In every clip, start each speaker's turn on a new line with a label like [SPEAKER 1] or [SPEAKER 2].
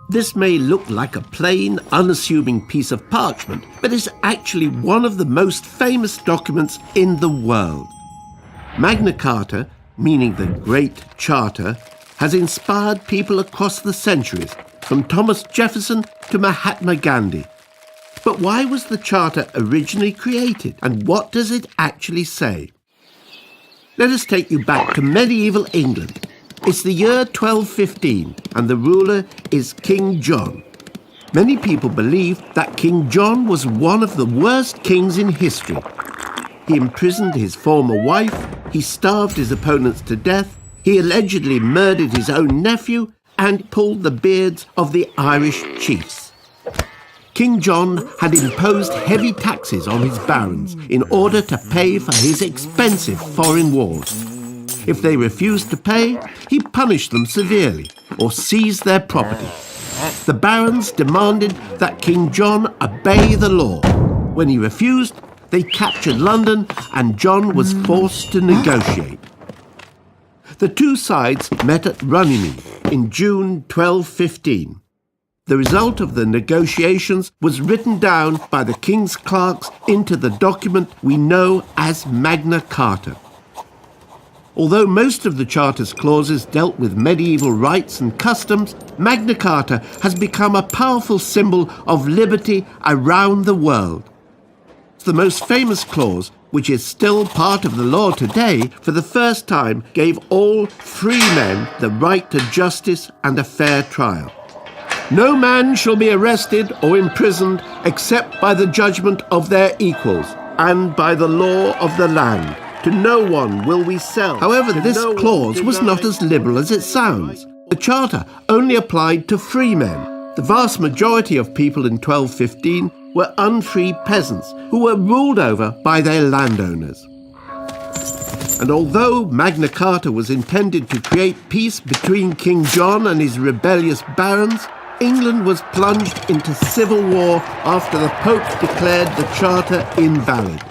[SPEAKER 1] This may look like a plain, unassuming piece of parchment, but is actually one of the most famous documents in the world. Magna Carta, meaning the Great Charter, has inspired people across the centuries, from Thomas Jefferson to Mahatma Gandhi. But why was the Charter originally created, and what does it actually say? Let us take you back to medieval England. It's the year 1215, and the ruler is King John. Many people believe that King John was one of the worst kings in history. He imprisoned his former wife, he starved his opponents to death, he allegedly murdered his own nephew, and pulled the beards of the Irish chiefs. King John had imposed heavy taxes on his barons in order to pay for his expensive foreign wars. If they refused to pay, he punished them severely or seized their property. The barons demanded that King John obey the law. When he refused, they captured London and John was forced to negotiate. The two sides met at Runnymede in June 1215. The result of the negotiations was written down by the king's clerks into the document we know as Magna Carta. Although most of the Charter's clauses dealt with medieval rights and customs, Magna Carta has become a powerful symbol of liberty around the world. The most famous clause, which is still part of the law today, for the first time gave all free men the right to justice and a fair trial. No man shall be arrested or imprisoned except by the judgment of their equals and by the law of the land. To no one will we sell. However, this clause was not as liberal as it sounds. The Charter only applied to free men. The vast majority of people in 1215 were unfree peasants who were ruled over by their landowners. And although Magna Carta was intended to create peace between King John and his rebellious barons, England was plunged into civil war after the Pope declared the Charter invalid.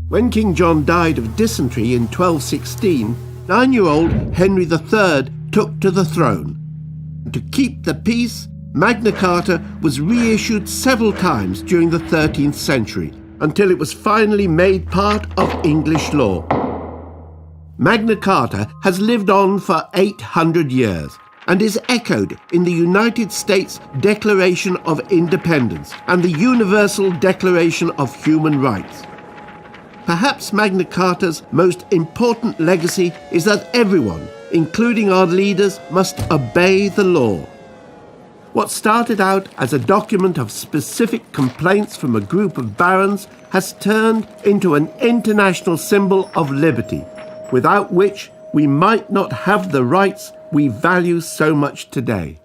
[SPEAKER 1] When King John died of dysentery in 1216, 9-year-old Henry III took to the throne. To keep the peace, Magna Carta was reissued several times during the 13th century, until it was finally made part of English law. Magna Carta has lived on for 800 years and is echoed in the United States Declaration of Independence and the Universal Declaration of Human Rights. Perhaps Magna Carta's most important legacy is that everyone, including our leaders, must obey the law. What started out as a document of specific complaints from a group of barons has turned into an international symbol of liberty, without which we might not have the rights we value so much today.